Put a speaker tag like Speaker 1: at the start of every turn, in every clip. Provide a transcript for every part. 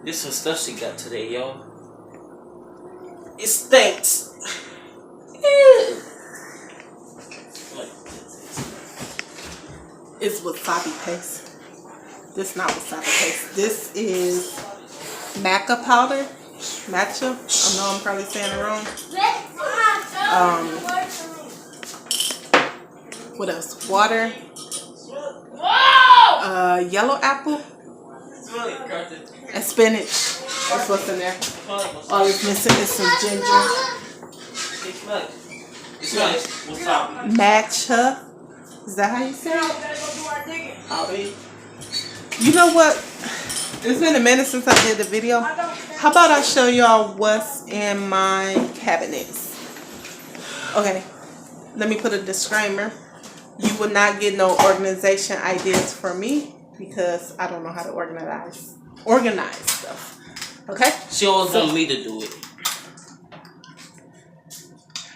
Speaker 1: This some stuff she got today, yo. It stinks.
Speaker 2: It's wasabi paste. This not wasabi paste. This is maca powder. Matcha. I know I'm probably saying it wrong. What else? Water. Yellow apple. And spinach. That's what's in there. All it's missing is some ginger. Matcha. Is that how you say it? You know what? It's been a minute since I did the video. How about I show y'all what's in my cabinets? Okay. Let me put a disclaimer. You will not get no organization ideas from me because I don't know how to organize stuff. Okay?
Speaker 1: She always want me to do it.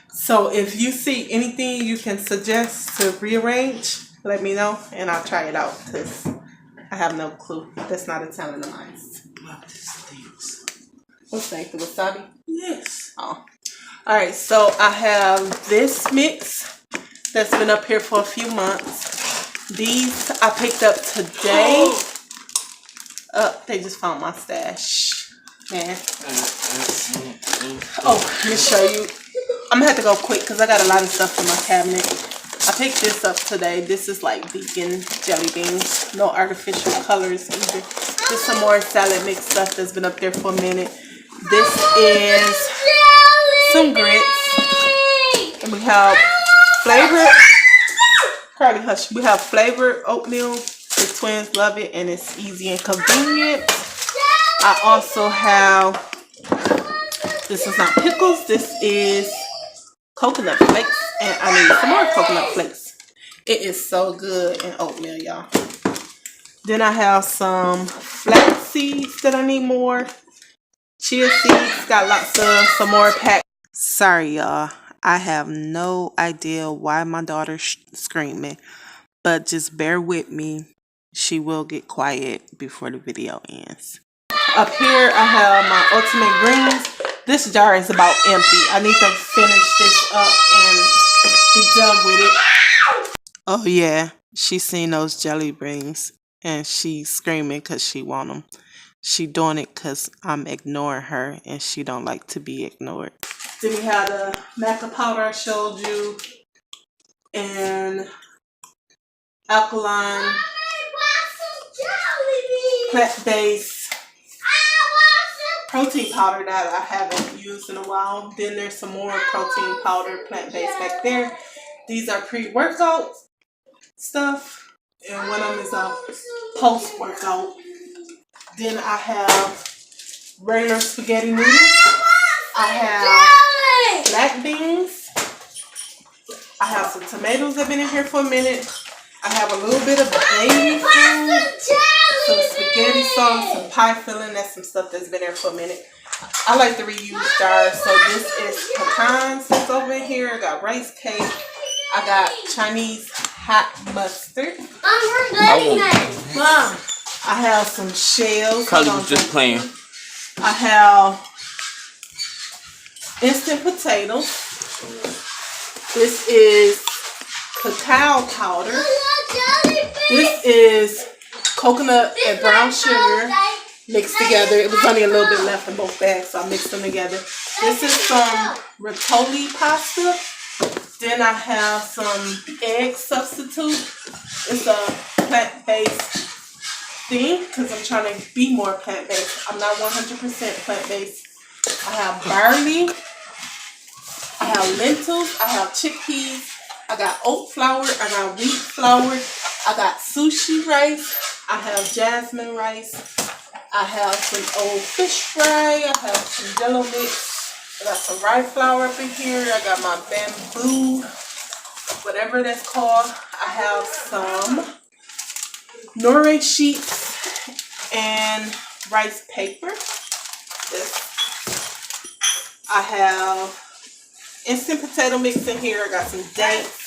Speaker 2: So if you see anything you can suggest to rearrange, let me know and I'll try it out because I have no clue. That's not a talent of mine.
Speaker 1: Wow, this stinks.
Speaker 2: What's that? The wasabi?
Speaker 1: Yes.
Speaker 2: Oh. Alright, so I have this mix that's been up here for a few months. These I picked up today. They just found my stash. Man. Oh, let me show you. I'm gonna have to go quick because I got a lot of stuff in my cabinet. I picked this up today. This is like vegan jelly beans. No artificial colors either. Just some more salad mix stuff that's been up there for a minute. This is some grits. And we have flavored. Carly, hush. We have flavored oatmeal. The twins love it and it's easy and convenient. I also have, this is not pickles. This is coconut flakes. And I need some more coconut flakes. It is so good in oatmeal, y'all. Then I have some flax seeds that I need more. Chia seeds, got lots of some more packed. Sorry, y'all. I have no idea why my daughter's screaming. But just bear with me. She will get quiet before the video ends. Up here, I have my ultimate greens. This jar is about empty. I need to finish this up and be done with it. Oh yeah, she's seen those jelly beans and she's screaming because she want them. She doing it because I'm ignoring her and she don't like to be ignored. Then we have the maca powder I showed you and alkaline plant-based protein powder that I haven't used in a while. Then there's some more protein powder plant-based back there. These are pre-workout stuff and one of them is a post-workout. Then I have regular spaghetti noodles. I have black beans. I have some tomatoes that have been in here for a minute. I have a little bit of baby food, some spaghetti sauce, some pie filling. That's some stuff that's been there for a minute. I like the reuse jars. So this is pecans that's over in here. I got rice cake. I got Chinese hot mustard. Mom, I have some shells.
Speaker 1: Carly was just playing.
Speaker 2: I have instant potatoes. This is cacao powder. This is coconut and brown sugar mixed together. It was only a little bit left in both bags, so I mixed them together. This is some rigatoni pasta. Then I have some egg substitute. It's a plant-based thing because I'm trying to be more plant-based. I'm not 100% plant-based. I have barley. I have lentils. I have chickpeas. I got oat flour. I got wheat flour. I got sushi rice. I have jasmine rice. I have some old fish fry. I have some jello mix. I got some rye flour up in here. I got my bamboo, whatever that's called. I have some Nori sheets and rice paper. I have instant potato mix in here. I got some dates.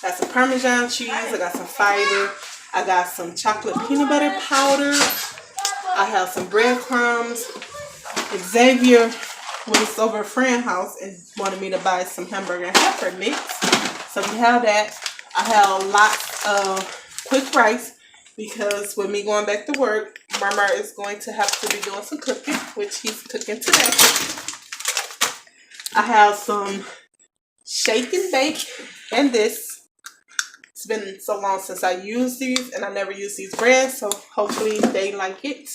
Speaker 2: Got some Parmesan cheese. I got some fiber. I got some chocolate peanut butter powder. I have some breadcrumbs. Xavier was over a friend's house and wanted me to buy some hamburger and heifer mix. So we have that. I have lots of quick rice because with me going back to work, Mama is going to have to be doing some cooking, which he's cooking today. I have some shake and bake and this. It's been so long since I used these and I never used these brands, so hopefully they like it.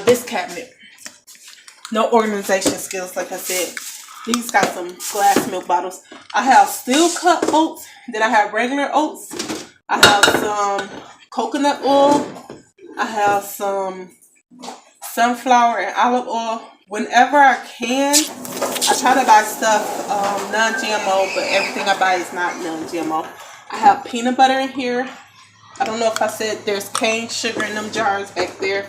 Speaker 2: This cabinet. No organization skills, like I said. These got some glass milk bottles. I have steel cut oats. Then I have regular oats. I have some coconut oil. I have some sunflower and olive oil. Whenever I can, I try to buy stuff non-GMO, but everything I buy is not non-GMO. I have peanut butter in here. I don't know if I said there's cane sugar in them jars back there.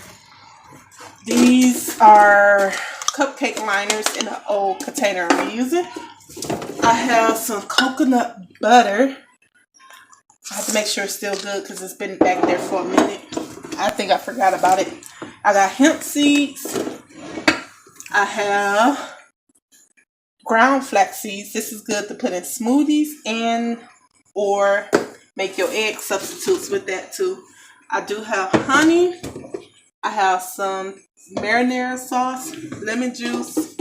Speaker 2: These are cupcake liners in an old container I'm using. I have some coconut butter. I have to make sure it's still good because it's been back there for a minute. I think I forgot about it. I got hemp seeds. I have ground flax seeds. This is good to put in smoothies and or make your egg substitutes with that too. I do have honey. I have some marinara sauce, lemon juice,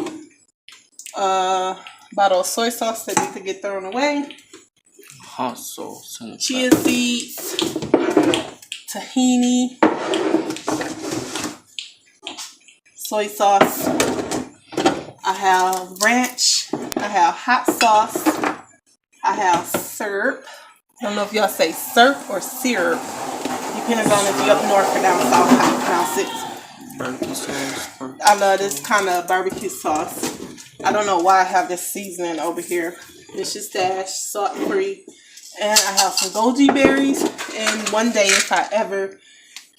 Speaker 2: bottle of soy sauce that need to get thrown away,
Speaker 1: Hot sauce.
Speaker 2: chia seeds, tahini, soy sauce. I have ranch. I have hot sauce. I have syrup. I don't know if y'all say syrup or syrup, depending on if you're up north or down south how you pronounce it.
Speaker 1: Barbecue sauce.
Speaker 2: I love this kind of barbecue sauce. I don't know why I have this seasoning over here. It's just dash, salt free. And I have some goji berries. And one day, if I ever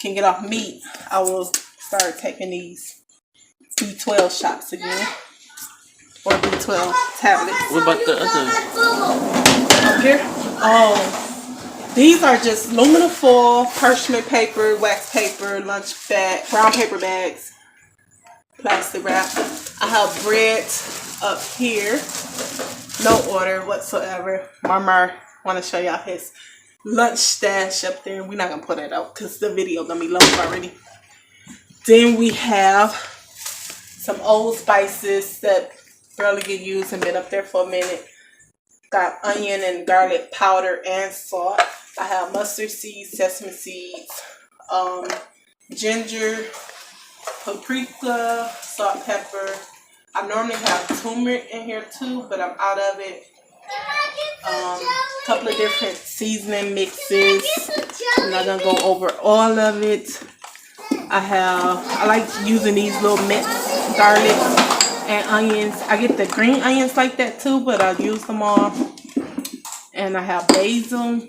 Speaker 2: can get off meat, I will start taking these B12 shots again. Or B12 tablets.
Speaker 1: What about the other?
Speaker 2: Up here? Oh. These are just aluminum foil, parchment paper, wax paper, lunch bag, brown paper bags, plastic wrap. I have bread up here. No order whatsoever. Mama want to show y'all his lunch stash up there. We're not going to put it out because the video going to be long already. Then we have some old spices that barely get used and been up there for a minute. Got onion and garlic powder and salt. I have mustard seeds, sesame seeds, ginger, paprika, salt, pepper. I normally have turmeric in here too, but I'm out of it. A couple of different seasoning mixes. I'm not gonna go over all of it. I like using these little minced garlic and onions. I get the green onions like that too, but I use them all. And I have basil,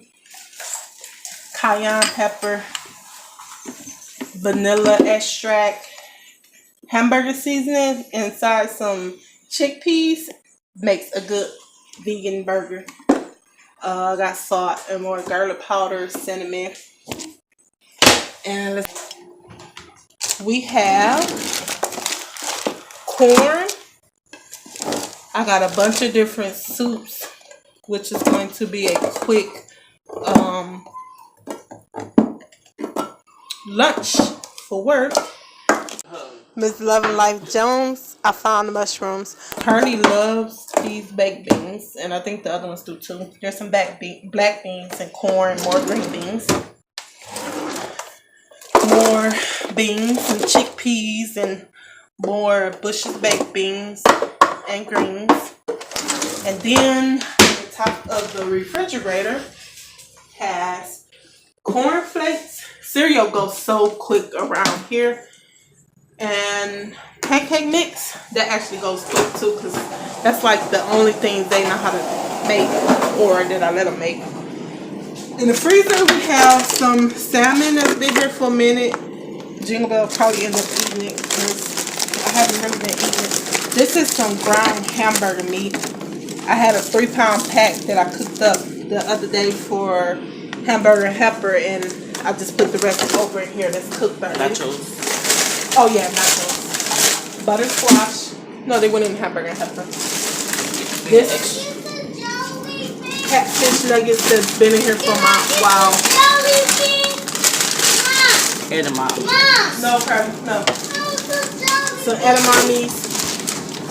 Speaker 2: cayenne pepper, vanilla extract, hamburger seasoning inside some chickpeas. Makes a good vegan burger. I got salt and more garlic powder, cinnamon. And we have corn. I got a bunch of different soups, which is going to be a quick lunch for work. Miss Love and Life Jones, I found the mushrooms. Harley loves these baked beans, and I think the other ones do too. There's some black beans and corn, more green beans. More beans and chickpeas and more Bush's baked beans and greens. And then the top of the refrigerator has cornflakes. Cereal goes so quick around here. And pancake mix, that actually goes quick too, because that's like the only thing they know how to make, or that I let them make. In the freezer we have some salmon that's been here for a minute. Jingle Bell probably end up eating it because I haven't really been eating it. This is some ground hamburger meat. I had a 3-pound pack that I cooked up the other day for hamburger helper, and I just put the rest over in here that's cooked already.
Speaker 1: Nachos.
Speaker 2: Oh yeah, nachos. Butter squash. No, they went in hamburger helper. This catfish nuggets that's been in here for a while.
Speaker 1: Edamame.
Speaker 2: No problem, no. So edamames.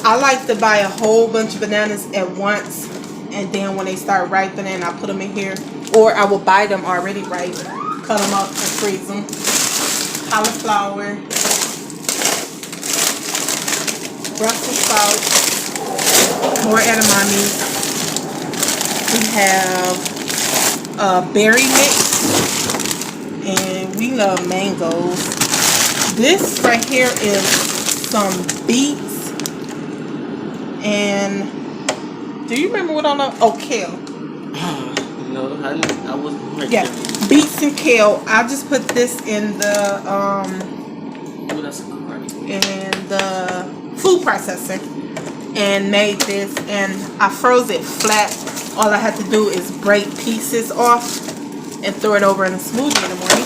Speaker 2: I like to buy a whole bunch of bananas at once, and then when they start ripening, I put them in here. Or I will buy them already ripe, cut them up and freeze them. Cauliflower, Brussels sprouts, more edamame. We have berry mix, and we love mangoes. This right here is some beets, and do you remember what on the kale?
Speaker 1: No, I wasn't right.
Speaker 2: Yeah, beets and kale. I just put this in the food processor and made this, and I froze it flat. All I had to do is break pieces off and throw it over in a smoothie in the morning.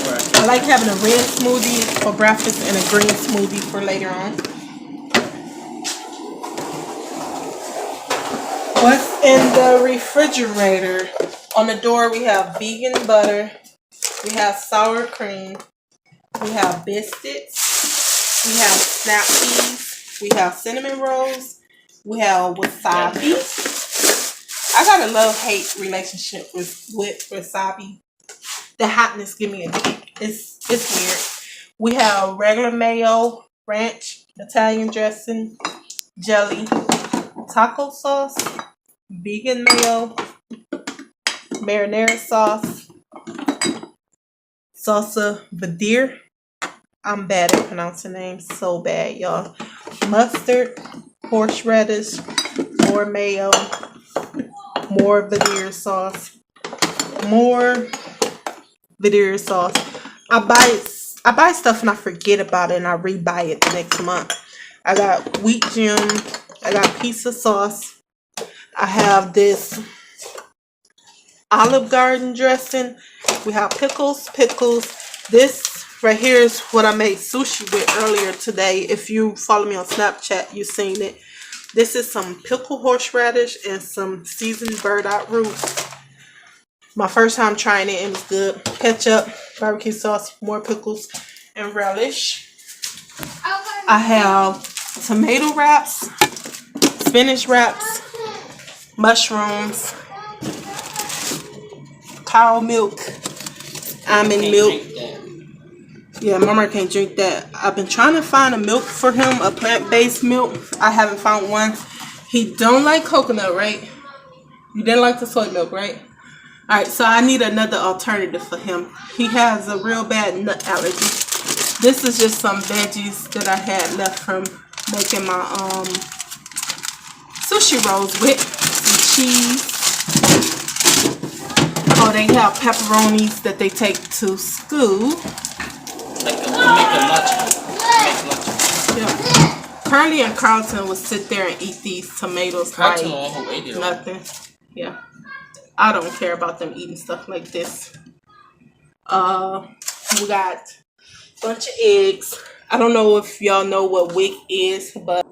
Speaker 1: Right.
Speaker 2: I like having a red smoothie for breakfast and a green smoothie for later on. What's in the refrigerator? On the door we have vegan butter, we have sour cream, we have biscuits, we have snap peas, we have cinnamon rolls, we have wasabi. I got a love-hate relationship with wasabi. The hotness give me a kick. It's weird. We have regular mayo, ranch, Italian dressing, jelly, taco sauce, vegan mayo, marinara sauce, salsa verde. I'm bad at pronouncing names, so bad, y'all. Mustard, horseradish, more mayo, more verde sauce, more verde sauce. I buy stuff and I forget about it, and I rebuy it the next month. I got wheat gem. I got pizza sauce. I have this Olive Garden dressing. We have pickles. This right here is what I made sushi with earlier today. If you follow me on Snapchat, you've seen it. This is some pickled horseradish and some seasoned burdock root. My first time trying it, and it's good. Ketchup, barbecue sauce, more pickles, and relish. I have tomato wraps, spinach wraps, mushrooms, cow milk, almond milk. Yeah, Mama can't drink that. I've been trying to find a milk for him, a plant-based milk. I haven't found one. He don't like coconut, right? You didn't like the soy milk, right? Alright, so I need another alternative for him. He has a real bad nut allergy. This is just some veggies that I had left from making my sushi rolls with. Some cheese. Oh, they have pepperonis that they take to school. Yeah. Curly and Carlton will sit there and eat these tomatoes like nothing. Yeah. I don't care about them eating stuff like this. We got a bunch of eggs. I don't know if y'all know what WIC is, but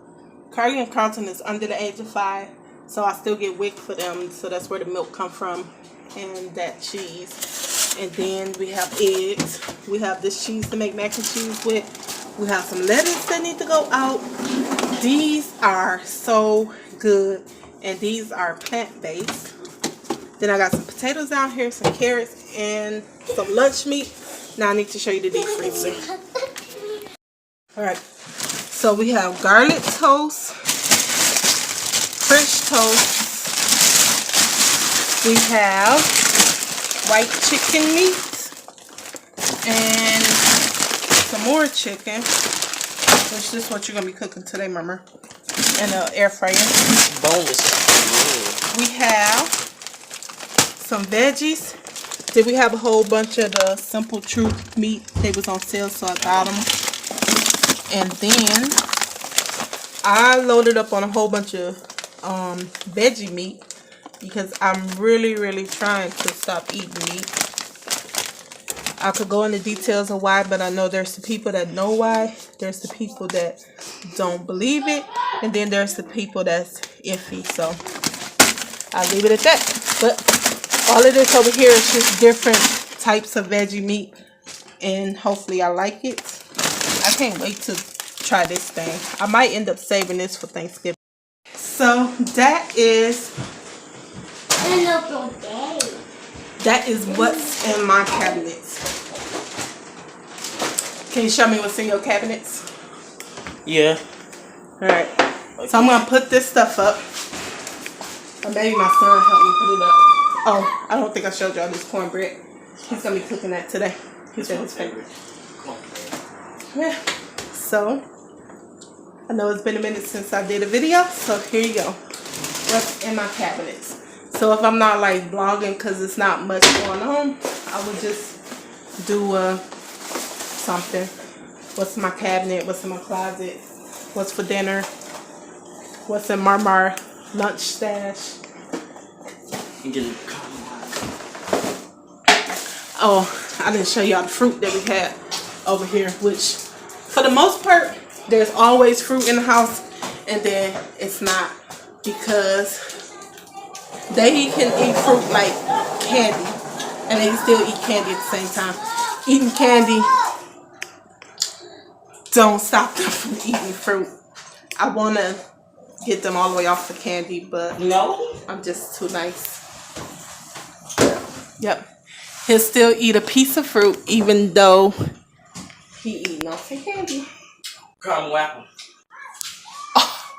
Speaker 2: Carly and Carlton is under the age of 5, so I still get WIC for them. So that's where the milk come from, and that cheese. And then we have eggs. We have this cheese to make mac and cheese with. We have some lettuce that need to go out. These are so good, and these are plant-based. Then I got some potatoes down here, some carrots, and some lunch meat. Now I need to show you the deep freezer. Alright, so we have garlic toast, French toast. We have white chicken meat, and some more chicken. Which is what you're going to be cooking today, Mama. In an air fryer.
Speaker 1: Boneless.
Speaker 2: We have some veggies. Then we have a whole bunch of the Simple Truth meat. They was on sale, so I got them. And then I loaded up on a whole bunch of veggie meat. because I'm really trying to stop eating meat. I could go into details of why, but I know there's the people that know why. There's the people that don't believe it. And then there's the people that's iffy. So I'll leave it at that. But all of this over here is just different types of veggie meat. And hopefully I like it. I can't wait to try this thing. I might end up saving this for Thanksgiving. So that is what's in my cabinets. Can you show me what's in your cabinets?
Speaker 1: Yeah.
Speaker 2: Alright. Okay. So I'm going to put this stuff up. Or maybe my son helped me put it up. Oh, I don't think I showed y'all this cornbread. He's going to be cooking that today. He said his favorite. Yeah. So, I know it's been a minute since I did a video. So here you go. What's in my cabinets. So if I'm not like vlogging because it's not much going on, I would just do something. What's in my cabinet? What's in my closet? What's for dinner? What's in Marmar lunch stash? Oh, I didn't show y'all the fruit that we had over here, which for the most part, there's always fruit in the house, and then it's not, because they can eat fruit like candy, and they can still eat candy at the same time. Eating candy don't stop them from eating fruit. I want to get them all the way off the candy, but
Speaker 1: no,
Speaker 2: I'm just too nice. Yep. He'll still eat a piece of fruit even though he eating off the candy.
Speaker 1: caramel apple.
Speaker 2: Oh.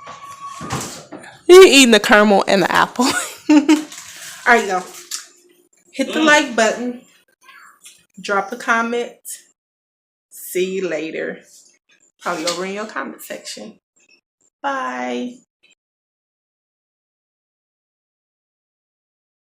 Speaker 2: He eating the caramel and the apple. Alright, y'all. Hit the like button. Drop a comment. See you later. Probably over in your comment section. Bye.